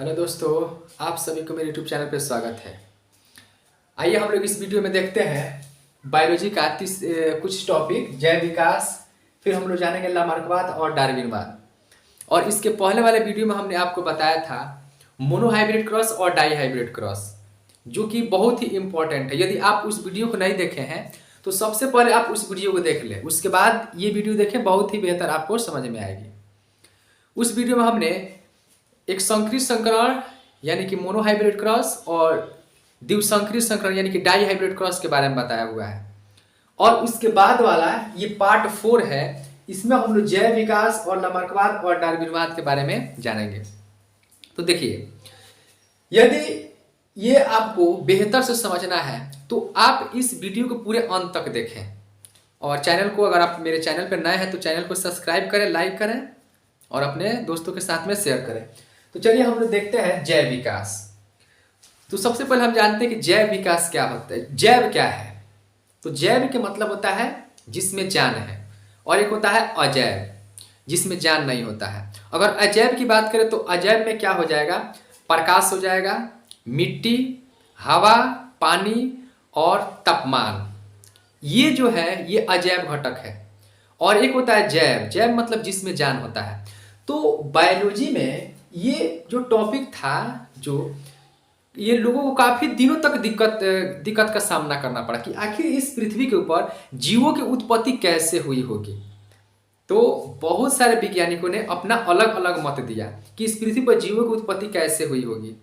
Hello दोस्तों, आप सभी को मेरे यूट्यूब चैनल पर स्वागत है। आइए हम लोग इस वीडियो में देखते हैं बायोलॉजी का कुछ टॉपिक जैव विकास, फिर हम लोग जानेंगे लामार्कवाद और डार्विनवाद। और इसके पहले वाले वीडियो में हमने आपको बताया था मोनोहाइब्रिड क्रॉस और डाई हाइब्रिड क्रॉस, जो कि बहुत ही इम्पोर्टेंट है। यदि आप उस वीडियो को नहीं देखे हैं तो सबसे पहले आप उस वीडियो को देख लें, उसके बाद ये वीडियो देखें, बहुत ही बेहतर आपको समझ में आएगी। उस वीडियो में हमने एक संकरित संकरण यानी कि मोनोहाइब्रिड क्रॉस और द्विसंकरित संकरण यानी कि डाई हाइब्रिड क्रॉस के बारे में बताया हुआ है। और उसके बाद वाला ये पार्ट 4 है, इसमें हम लोग जैव विकास और लामार्कवाद और डार्विनवाद के बारे में जानेंगे। तो देखिए, यदि ये आपको बेहतर से समझना है तो आप इस वीडियो को पूरे अंत तक देखें। और चैनल को, अगर आप मेरे चैनल पर नए हैं तो चैनल को सब्सक्राइब करें, लाइक करें और अपने दोस्तों के साथ में शेयर करें। तो चलिए हम लोग देखते हैं जैव विकास। तो सबसे पहले हम जानते हैं कि जैव विकास क्या होता है। जैव क्या है? तो जैव के मतलब होता है जिसमें जान है, और एक होता है अजैव जिसमें जान नहीं होता है। अगर अजैव की बात करें तो अजैव में क्या हो जाएगा? प्रकाश हो जाएगा, मिट्टी, हवा, पानी और तापमान, ये जो है ये अजैव घटक है। और एक होता है जैव। जैव मतलब जिसमें जान होता है। तो बायोलॉजी में ये जो टॉपिक था, जो ये लोगों को काफ़ी दिनों तक दिक्कत का सामना करना पड़ा कि आखिर इस पृथ्वी के ऊपर जीवों की उत्पत्ति कैसे हुई होगी। तो बहुत सारे वैज्ञानिकों ने अपना अलग अलग मत दिया कि इस पृथ्वी पर जीवों की उत्पत्ति कैसे हुई होगी।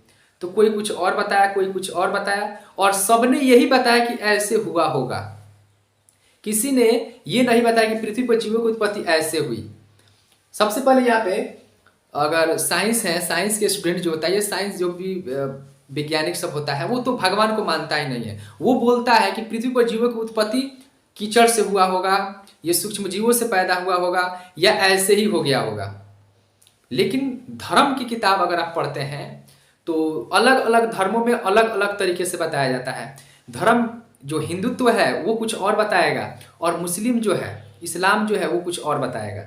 तो कोई कुछ और बताया, कोई कुछ और बताया, और सबने यही बताया कि ऐसे हुआ होगा। किसी ने ये नहीं बताया कि पृथ्वी पर जीवों की उत्पत्ति ऐसे हुई। सबसे पहले यहाँ पे अगर साइंस है, साइंस के स्टूडेंट जो होता है, ये साइंस जो भी वैज्ञानिक सब होता है, वो तो भगवान को मानता ही नहीं है। वो बोलता है कि पृथ्वी पर जीवों की उत्पत्ति कीचड़ से हुआ होगा, ये सूक्ष्म जीवों से पैदा हुआ होगा, या ऐसे ही हो गया होगा। लेकिन धर्म की किताब अगर आप पढ़ते हैं तो अलग अलग धर्मों में अलग अलग तरीके से बताया जाता है। धर्म जो हिंदुत्व है वो कुछ और बताएगा, और मुस्लिम जो है, इस्लाम जो है, वो कुछ और बताएगा।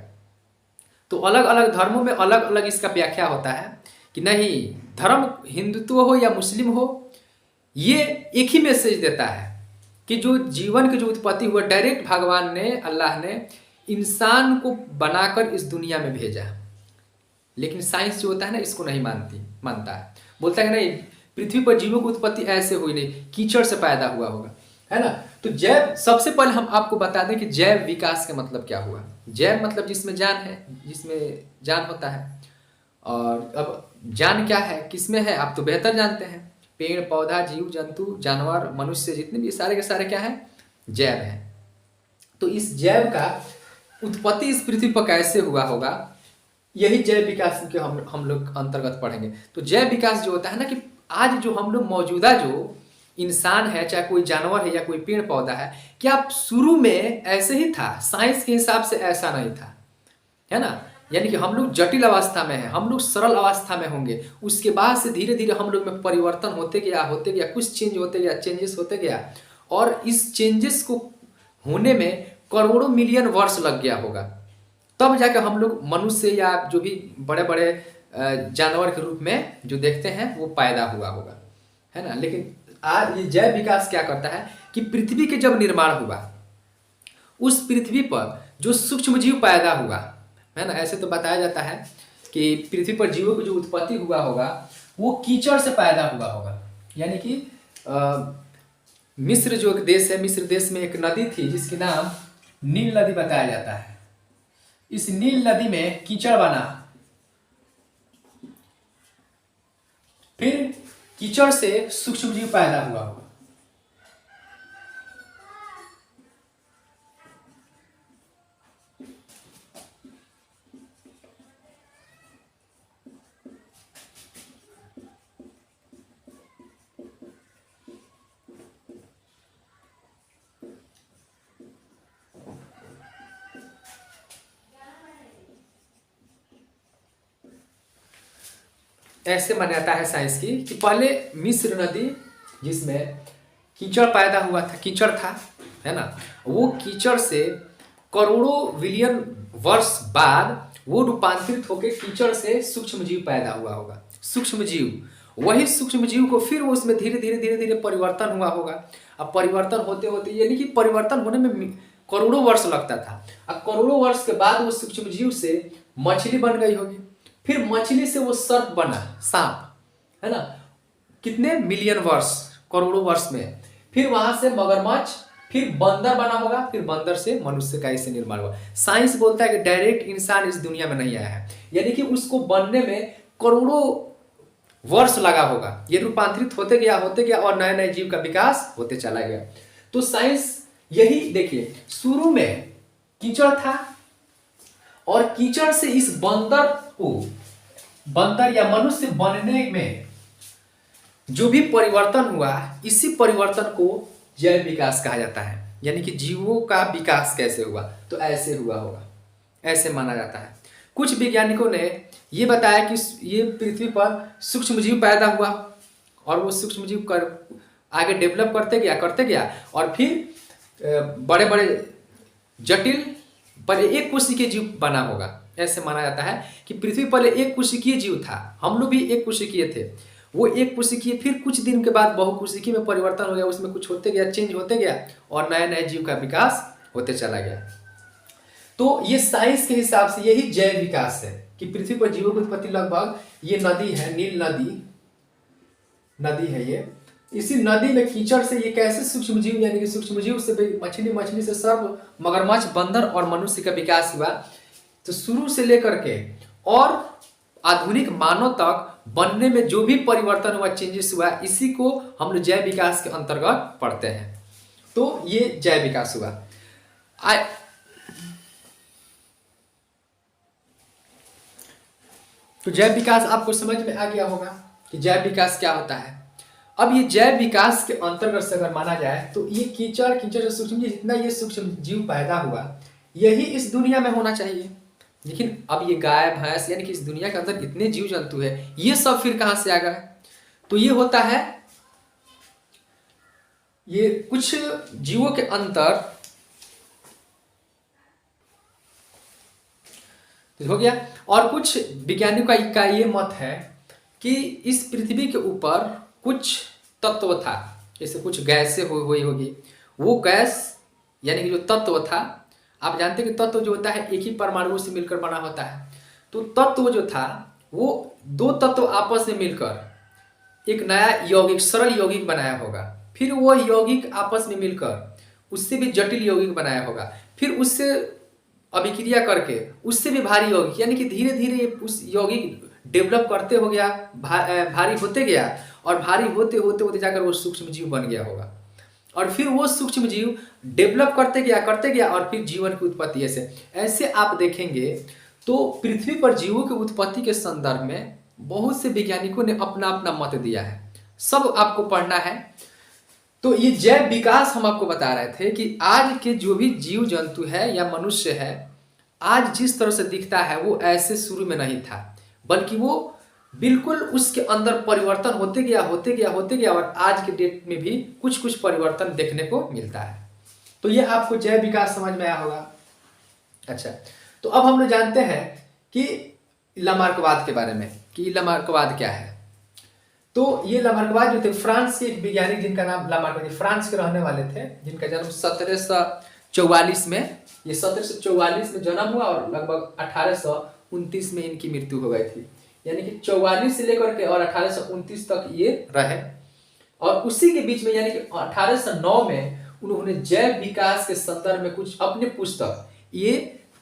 तो अलग अलग धर्मों में अलग अलग इसका व्याख्या होता है कि नहीं, धर्म हिंदुत्व हो या मुस्लिम हो, ये एक ही मैसेज देता है कि जो जीवन की जो उत्पत्ति हुआ, डायरेक्ट भगवान ने, अल्लाह ने इंसान को बनाकर इस दुनिया में भेजा। लेकिन साइंस जो होता है ना, इसको नहीं मानता है। बोलता है नहीं, पृथ्वी पर जीवों की उत्पत्ति ऐसे हुई नहीं, कीचड़ से पैदा हुआ होगा, है ना। तो जैव, सबसे पहले हम आपको बता दें कि जैव विकास का मतलब क्या हुआ। जैव मतलब जिसमें जान है, जिसमें जान होता है। और अब जान क्या है, किसमें है, आप तो बेहतर जानते हैं। पेड़ पौधा, जीव जंतु, जानवर, मनुष्य, जितने भी सारे के सारे क्या है, जैव है। तो इस जैव का उत्पत्ति इस पृथ्वी पर कैसे हुआ होगा, यही जैव विकास के हम लोग अंतर्गत पढ़ेंगे। तो जैव विकास जो होता है ना, कि आज जो हम लोग मौजूदा जो इंसान है, चाहे कोई जानवर है या कोई पेड़ पौधा है, क्या शुरू में ऐसे ही था? साइंस के हिसाब से ऐसा नहीं था, है ना। यानी कि हम लोग जटिल अवस्था में हैं, हम लोग सरल अवस्था में होंगे। उसके बाद से धीरे धीरे हम लोग में परिवर्तन होते गया, कुछ चेंज होते गया, चेंजेस होते गया। और इस चेंजेस को होने में करोड़ों मिलियन वर्ष लग गया होगा, तब जाकर हम लोग मनुष्य या जो भी बड़े बड़े जानवर के रूप में जो देखते हैं वो पैदा हुआ होगा, है ना। लेकिन आज ये जैव विकास क्या करता है कि पृथ्वी के जब निर्माण हुआ, उस पृथ्वी पर जो सूक्ष्म जीव पैदा हुआ, है ना। ऐसे तो बताया जाता है कि पृथ्वी पर जीवों की जो उत्पत्ति हुआ होगा वो कीचड़ से पैदा हुआ होगा। यानी कि मिस्र जो एक देश है, मिस्र देश में एक नदी थी जिसकी नाम नील नदी बताया जाता है। इस नील नदी में कीचड़ बना, फिर कीचड़ से सूक्ष्म जीव पैदा हुआ होगा। ऐसे मान्यता है साइंस की कि पहले मिस्र नदी जिसमें कीचड़ पैदा हुआ था, कीचड़ था, है ना, वो कीचड़ से करोड़ों बिलियन वर्ष बाद वो रूपांतरित होकर कीचड़ से सूक्ष्म जीव पैदा हुआ होगा। सूक्ष्म जीव, वही सूक्ष्म जीव को फिर वो उसमें धीरे धीरे धीरे धीरे परिवर्तन हुआ होगा। अब परिवर्तन होते होते यानी कि परिवर्तन होने में करोड़ों वर्ष लगता था। अब करोड़ों वर्ष के बाद वो सूक्ष्म जीव से मछली बन गई होगी, फिर मछली से वो सर्प बना, सांप, है ना, कितने मिलियन वर्ष, करोड़ों वर्ष में। फिर वहां से मगरमच्छ, फिर बंदर बना होगा, फिर बंदर से मनुष्य का इससे निर्माण हुआ। साइंस बोलता है कि डायरेक्ट इंसान इस दुनिया में नहीं आया है, यानी कि उसको बनने में करोड़ों वर्ष लगा होगा। ये रूपांतरित होते गया और नए नए जीव का विकास होते चला गया। तो साइंस यही देखिए, शुरू में कीचड़ था और कीचड़ से इस बंदर को, बंदर या मनुष्य बनने में जो भी परिवर्तन हुआ, इसी परिवर्तन को जैव विकास कहा जाता है। यानी कि जीवों का विकास कैसे हुआ, तो ऐसे हुआ होगा, ऐसे माना जाता है। कुछ वैज्ञानिकों ने ये बताया कि ये पृथ्वी पर सूक्ष्म जीव पैदा हुआ और वो सूक्ष्म जीव कर आगे डेवलप करते गया और फिर बड़े बड़े जटिल पहले एक कोशिकीय जीव बना होगा। ऐसे माना जाता है कि पृथ्वी पहले एक कोशिकीय जीव था, हम लोग भी एक कोशिकीय थे। वो एक कोशिकीय फिर कुछ दिन के बाद बहुकोशिकीय में परिवर्तन हो गया, उसमें कुछ होते गया, चेंज होते गया और नए नए जीव का विकास होते चला गया। तो ये साइंस के हिसाब से यही जैव विकास है कि पृथ्वी पर जीवों की उत्पत्ति लगभग, ये नदी है, नील नदी है ये, इसी नदी में कीचड़ से ये कैसे सूक्ष्म जीव, यानी कि सूक्ष्म जीव से मछली, मछली से सर्प, मगरमच्छ, बंदर और मनुष्य का विकास हुआ। तो शुरू से लेकर के और आधुनिक मानव तक बनने में जो भी परिवर्तन हुआ, चेंजेस हुआ, इसी को हम लोग जैव विकास के अंतर्गत पढ़ते हैं। तो ये जैव विकास हुआ। तो जैव विकास आपको समझ में आ गया होगा कि जैव विकास क्या होता है। अब ये जैव विकास के अंतर्गत से अगर माना जाए तो ये कीचड़ से सूक्ष्म जीव, जितना ये सूक्ष्म जीव पैदा हुआ, यही इस दुनिया में होना चाहिए। लेकिन अब ये गाय भैंस, यानी कि इस दुनिया के अंदर इतने जीव जंतु है, ये सब फिर कहां से आ गए? तो ये होता है, ये कुछ जीवों के अंतर हो गया। और कुछ वैज्ञानिकों का ये मत है कि इस पृथ्वी के ऊपर कुछ तत्व था, जैसे कुछ गैसें हुई होगी, वो गैस यानी कि जो तत्व था, आप जानते हैं कि तत्व जो होता है एक ही परमाणु से मिलकर बना होता है। तो तत्व जो था वो दो तत्व आपस में मिलकर एक नया यौगिक, सरल यौगिक बनाया होगा, फिर वो यौगिक आपस में मिलकर उससे भी जटिल यौगिक बनाया होगा, फिर उससे अभिक्रिया करके उससे भी भारी यौगिक, यानी कि धीरे धीरे उस यौगिक डेवलप करते हो गया, भारी होते गया और भारी होते होते होते जाकर वो सूक्ष्म जीव बन गया होगा। और फिर वो सूक्ष्म जीव डेवलप करते गया और फिर जीवन की उत्पत्ति ऐसे आप देखेंगे। तो पृथ्वी पर जीवों की उत्पत्ति के संदर्भ में बहुत से वैज्ञानिकों ने अपना अपना मत दिया है, सब आपको पढ़ना है। तो ये जैव विकास हम आपको बता रहे थे कि आज के जो भी जीव जंतु है या मनुष्य है, आज जिस तरह से दिखता है वो ऐसे शुरू में नहीं था, बल्कि वो बिल्कुल उसके अंदर परिवर्तन होते गया और आज के डेट में भी कुछ परिवर्तन देखने को मिलता है। तो ये आपको जैव विकास समझ में आया होगा। अच्छा, तो अब हम लोग जानते हैं कि लामार्कवाद के बारे में, कि लामार्कवाद क्या है। तो ये लामार्कवाद जो थे, फ्रांस के एक वैज्ञानिक जिनका नाम लामार्कवाद, फ्रांस के रहने वाले थे, जिनका जन्म 1744 में, ये 1744 में जन्म हुआ और लगभग 1829 में इनकी मृत्यु हो गई थी। यानी कि 44 से लेकर के और 1829 तक ये रहे। और उसी के बीच में यानी कि 1809 में उन्होंने जैव विकास के संदर्भ में कुछ अपने पुस्तक, ये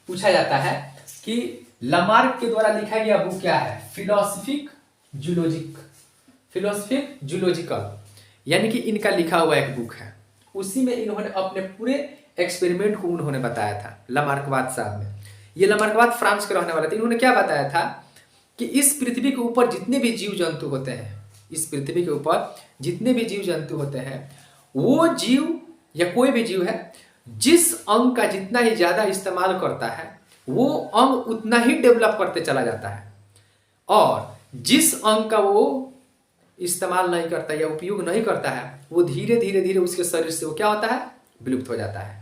पूछा जाता है कि लामार्क के द्वारा लिखा गया बुक क्या है, फिलोसफिक जूलॉजिकल, यानी कि इनका लिखा हुआ एक बुक है। उसी में इन्होंने अपने पूरे एक्सपेरिमेंट को उन्होंने बताया था, लामार्कवाद साहब में। ये लामार्कवाद फ्रांस के रहने वाले थे। इन्होंने क्या बताया था कि इस पृथ्वी के ऊपर जितने भी जीव जंतु होते हैं, इस पृथ्वी के ऊपर जितने भी जीव जंतु होते हैं, वो जीव या कोई भी जीव है, जिस अंग का जितना ही ज्यादा इस्तेमाल करता है, वो अंग उतना ही डेवलप करते चला जाता है, और जिस अंग का वो इस्तेमाल नहीं करता या उपयोग नहीं करता है, वो धीरे धीरे उसके शरीर से वो क्या होता है, विलुप्त हो जाता है।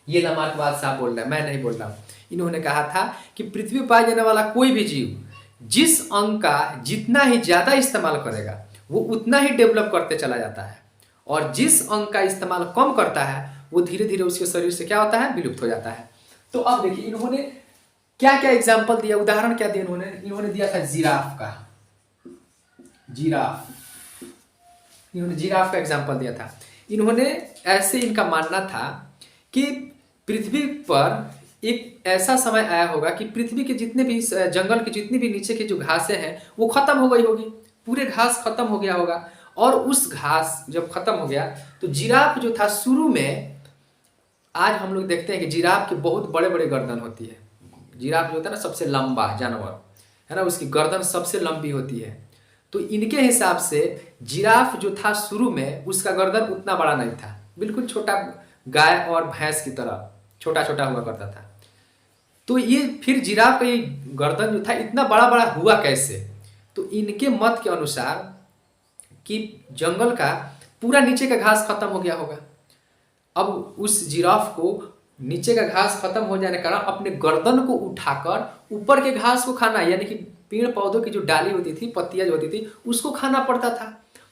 ये लामार्कवाद साहब बोल रहे हैं, मैं नहीं बोल रहा हूं। इन्होंने कहा था कि पृथ्वी पर पाया जाने वाला कोई भी जीव जिस अंग का जितना ही ज़्यादा इस्तेमाल करेगा वो उतना ही डेवलप करते चला जाता है, और जिस अंग का इस्तेमाल कम करता है वो धीरे धीरे उसके शरीर से क्या होता है, विलुप्त हो जाता है। तो अब देखिए इन्होंने क्या क्या एग्जाम्पल दिया, उदाहरण क्या दिया इन्होंने दिया था जिराफ का, इन्होंने जिराफ का एग्जाम्पल दिया था। इन्होंने ऐसे इनका मानना था कि पृथ्वी पर एक ऐसा समय आया होगा कि पृथ्वी के जितने भी जंगल के जितनी भी नीचे की जो घासें हैं वो खत्म हो गई होगी, पूरे घास खत्म हो गया होगा। और उस घास जब खत्म हो गया तो जिराफ जो था शुरू में, आज हम लोग देखते हैं कि जिराफ के बहुत बड़े बड़े गर्दन होती है। जिराफ जो होता है ना सबसे लंबा जानवर है ना, उसकी गर्दन सबसे लंबी होती है। तो इनके हिसाब से जिराफ जो था शुरू में उसका गर्दन उतना बड़ा नहीं था, बिल्कुल छोटा, गाय और भैंस की तरह छोटा छोटा हुआ करता था। तो ये फिर जिराफ का ये गर्दन जो था इतना बड़ा बड़ा हुआ कैसे? तो इनके मत के अनुसार कि जंगल का पूरा नीचे का घास खत्म हो गया होगा। अब उस जिराफ को नीचे का घास खत्म हो जाने के कारण अपने गर्दन को उठाकर ऊपर के घास को खाना, यानी कि पेड़ पौधों की जो डाली होती थी, पत्तियां जो होती थी, उसको खाना पड़ता था।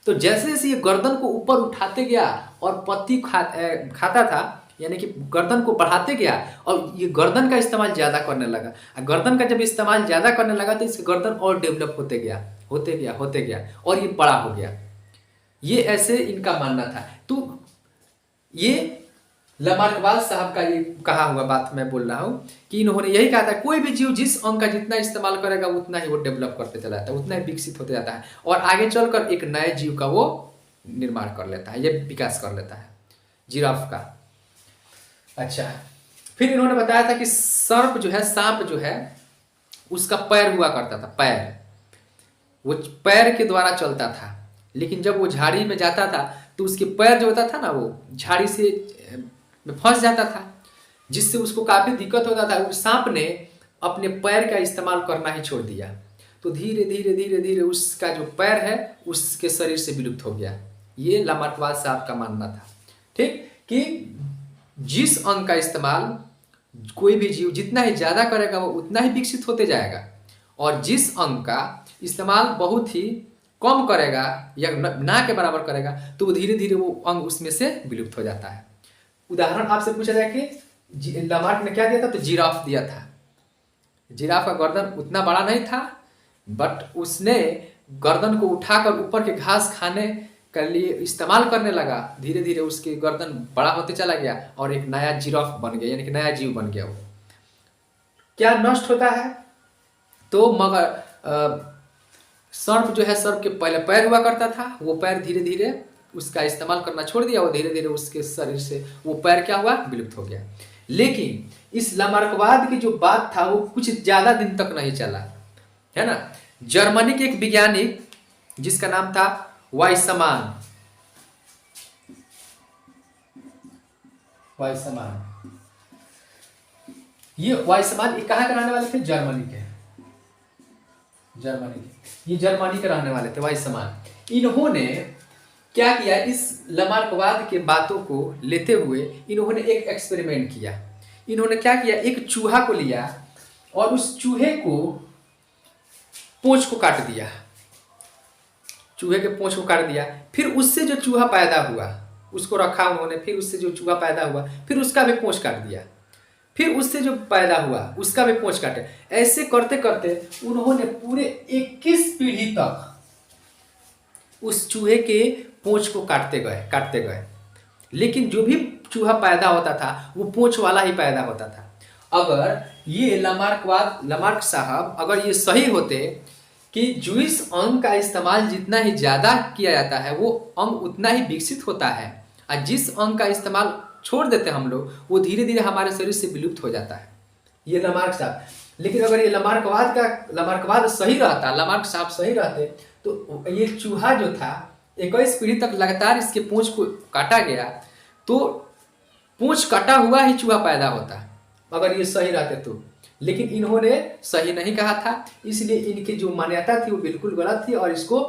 तो जैसे जैसे ये गर्दन को ऊपर उठाते गया और पत्ती खाता था, यानी कि गर्दन को बढ़ाते गया और ये गर्दन का इस्तेमाल ज़्यादा करने लगा। गर्दन का जब इस्तेमाल ज़्यादा करने लगा तो इसका गर्दन और डेवलप होते गया और ये बड़ा हो गया। ये ऐसे इनका मानना था। तो ये लामार्कवाल साहब का ये कहा हुआ बात मैं बोल रहा हूँ कि इन्होंने यही कहा था, कोई भी जीव जिस अंग का जितना इस्तेमाल करेगा उतना ही वो डेवलप करते चला जाता है, उतना ही विकसित होते जाता है और आगे चलकर एक नए जीव का वो निर्माण कर लेता है, ये विकास कर लेता है जिराफ का। अच्छा, फिर इन्होंने बताया था कि सांप जो है उसका पैर हुआ करता था, पैर, वो पैर के द्वारा चलता था। लेकिन जब वो झाड़ी में जाता था तो उसके पैर जो होता था ना वो झाड़ी से में फंस जाता था, जिससे उसको काफ़ी दिक्कत होता था। उस सांप ने अपने पैर का इस्तेमाल करना ही छोड़ दिया, तो धीरे धीरे धीरे धीरे उसका जो पैर है उसके शरीर से विलुप्त हो गया। ये लामार्कवाल साहब का मानना था, ठीक, कि जिस अंग का इस्तेमाल कोई भी जीव जितना ही ज़्यादा करेगा वो उतना ही विकसित होते जाएगा, और जिस अंग का इस्तेमाल बहुत ही कम करेगा या ना के बराबर करेगा तो वो धीरे धीरे वो अंग उसमें से विलुप्त हो जाता है। उदाहरण आपसे पूछा जाए कि लामार्क ने क्या दिया था, तो जिराफ दिया था। जिराफ का गर्दन उतना बड़ा नहीं था, बट उसने गर्दन को उठाकर ऊपर के घास खाने के लिए इस्तेमाल करने लगा। धीरे धीरे उसके गर्दन बड़ा होते चला गया और एक नया जिराफ बन गया, यानी कि नया जीव बन गया। वो क्या नष्ट होता है? तो मगर सर्प जो है, सर्प के पहले पैर हुआ करता था, वो पैर धीरे धीरे उसका इस्तेमाल करना छोड़ दिया, वो धीरे धीरे उसके शरीर से वो पैर क्या हुआ, विलुप्त हो गया। लेकिन इस लामार्कवाद की जो बात था वो कुछ ज़्यादा दिन तक नहीं चला, है ना। जर्मनी के एक वैज्ञानिक जिसका नाम था वाइसमान, ये वाइसमान कहाँ के रहने वाले थे? जर्मनी के ये जर्मनी के रहने वाले थे वाइसमान। इन्होंने क्या किया, इस लामार्कवाद के बातों को लेते हुए इन्होंने एक एक्सपेरिमेंट किया। इन्होंने क्या किया, एक चूहा को लिया और उस चूहे को पूंछ को काट दिया, चूहे के पूंछ को काट दिया। फिर उससे जो चूहा पैदा हुआ उसको रखा उन्होंने, फिर उससे जो चूहा पैदा हुआ फिर उसका भी पूंछ काट दिया, फिर उससे जो पैदा हुआ उसका भी पूंछ काटे। ऐसे करते करते उन्होंने पूरे 21 पीढ़ी तक उस चूहे के पूंछ को काटते गए, लेकिन जो भी चूहा पैदा होता था वो पूंछ वाला ही पैदा होता था। अगर ये लामार्क साहब अगर ये सही होते कि जिस अंग का इस्तेमाल जितना ही ज़्यादा किया जाता है वो अंग उतना ही विकसित होता है, और जिस अंग का इस्तेमाल छोड़ देते हैं हम लोग वो धीरे धीरे हमारे शरीर से विलुप्त हो जाता है, ये लामार्क साहब। लेकिन अगर ये लामार्कवाद सही रहता, लामार्क साहब सही रहते, तो ये चूहा जो था 21 पीढ़ी तक लगातार इसके पूंछ को काटा गया, तो पूंछ कटा हुआ ही चूहा पैदा होता अगर ये सही रहते तो। लेकिन इन्होंने सही नहीं कहा था, इसलिए इनकी जो मान्यता थी वो बिल्कुल गलत थी और इसको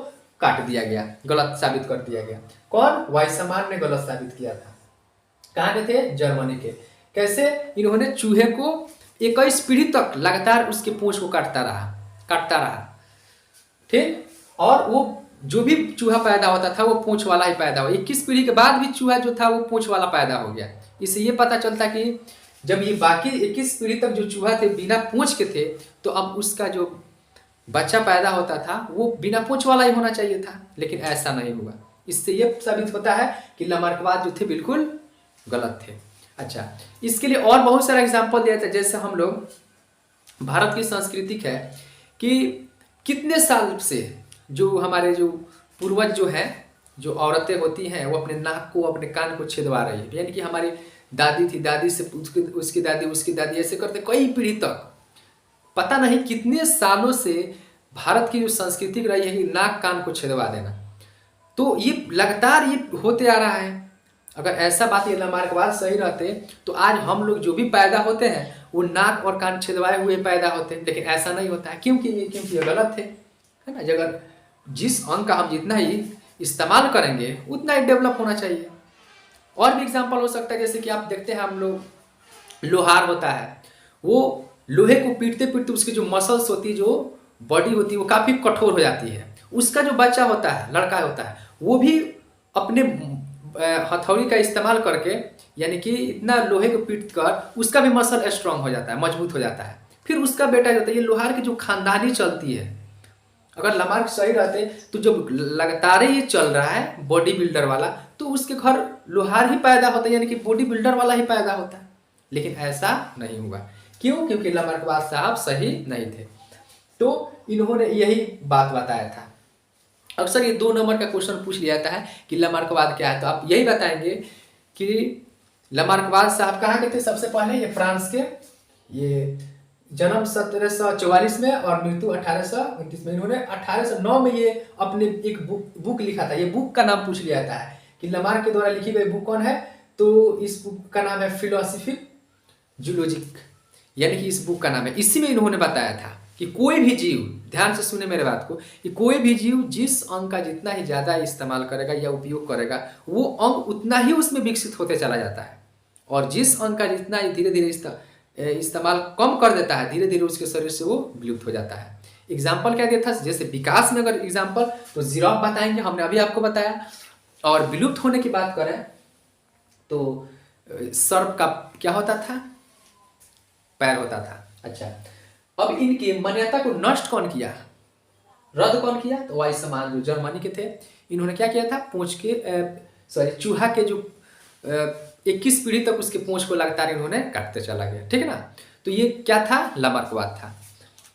काट दिया गया, गलत साबित कर दिया गया। कौन? वाइसमान ने गलत साबित किया था। कहाँ के थे? जर्मनी के। कैसे? इन्होंने चूहे को 21 पीढ़ी तक लगातार उसके पूंछ को काटता रहा काटता रहा, ठीक। और वो जो भी चूहा पैदा होता था वो पूंछ वाला ही पैदा हुआ। 21 पीढ़ी के बाद भी चूहा जो था वो पूंछ वाला पैदा हो गया। इससे ये पता चलता कि जब ये बाकी 21 पीढ़ी तक जो चूहा थे बिना पूंछ के थे, तो अब उसका जो बच्चा पैदा होता था वो बिना पूंछ वाला ही होना चाहिए था, लेकिन ऐसा नहीं हुआ। इससे ये साबित होता है कि लामार्कवाद जो थे बिल्कुल गलत थे। अच्छा, इसके लिए और बहुत सारा एग्जाम्पल दिया था। जैसे हम लोग भारत की संस्कृति है कि कितने साल से जो हमारे जो पूर्वज जो हैं, जो औरतें होती हैं, वो अपने नाक को अपने कान को छेदवा रही है। यानी कि हमारी दादी थी, दादी से उसकी दादी, उसकी दादी, ऐसे करते कई पीढ़ी तक, पता नहीं कितने सालों से भारत की जो संस्कृति रही है कि नाक कान को छेदवा देना। तो ये लगातार ये होते आ रहा है। अगर ऐसा बात ये लामार्कवाद सही रहते तो आज हम लोग जो भी पैदा होते हैं वो नाक और कान छेदवाए हुए पैदा होते हैं, लेकिन ऐसा नहीं होता है। क्योंकि ये गलत है ना। अगर जिस अंग का हम जितना ही इस्तेमाल करेंगे उतना ही डेवलप होना चाहिए। और भी एग्जाम्पल हो सकता है, जैसे कि आप देखते हैं हम लोग लोहार होता है, वो लोहे को पीटते पीटते उसकी जो मसल्स होती है, जो बॉडी होती है, वो काफ़ी कठोर हो जाती है। उसका जो बच्चा होता है, लड़का होता है, वो भी अपने हथौड़ी का इस्तेमाल करके, यानी कि इतना लोहे को पीट कर उसका भी मसल स्ट्रांग हो जाता है, मजबूत हो जाता है। फिर उसका बेटा जो होता है, ये लोहार की जो खानदानी चलती है। अगर लामार्क सही रहते तो जब लगातार ये चल रहा है बॉडी बिल्डर वाला, तो उसके घर लोहार ही पैदा होता है, यानी कि बॉडी बिल्डर वाला ही पैदा होता है। लेकिन ऐसा नहीं हुआ। क्यों? क्योंकि लामार्कवाद साहब सही नहीं थे। तो इन्होंने यही बात बताया था। अक्सर ये 2 नंबर का क्वेश्चन पूछ लिया जाता है कि लामार्कवाद क्या है, तो आप यही बताएंगे कि लामार्कवाद साहब कहाँ के थे। सबसे पहले ये फ्रांस के, ये जन्म 1744 में और मृत्यु 1829 में। इन्होंने 1809 में ये अपने एक बुक लिखा था। ये बुक का नाम पूछ लिया जाता है कि लामार्क के द्वारा लिखी गई बुक कौन है, तो इस बुक का नाम है फिलोसॉफिक जूलॉजिक, यानी कि इस बुक का नाम है। इसी में इन्होंने बताया था कि कोई भी जीव, ध्यान से सुने मेरे बात को, कि कोई भी जीव जिस अंग का जितना ही ज़्यादा इस्तेमाल करेगा या उपयोग करेगा, वो अंग उतना ही उसमें विकसित होते चला जाता है। और जिस अंग का जितना ही धीरे धीरे इस्तेमाल कम कर देता है, धीरे धीरे उसके शरीर से वो विलुप्त हो जाता है। एग्जाम्पल क्या दिया था, जैसे विकास में अगर एग्जाम्पल, तो जिराफ बताएंगे, हमने अभी आपको बताया। और विलुप्त होने की बात करें तो सर्प का क्या होता था, पैर होता था। अच्छा, अब इनके मान्यता को नष्ट कौन किया, रद्द कौन किया, तो वाइसमान जो जर्मनी के थे, इन्होंने क्या किया था, चूहा के जो 21 पीढ़ी तक उसके पूंछ को लगातार इन्होंने काटते चला गया। ठीक है ना। तो ये क्या था, लामार्कवाद था।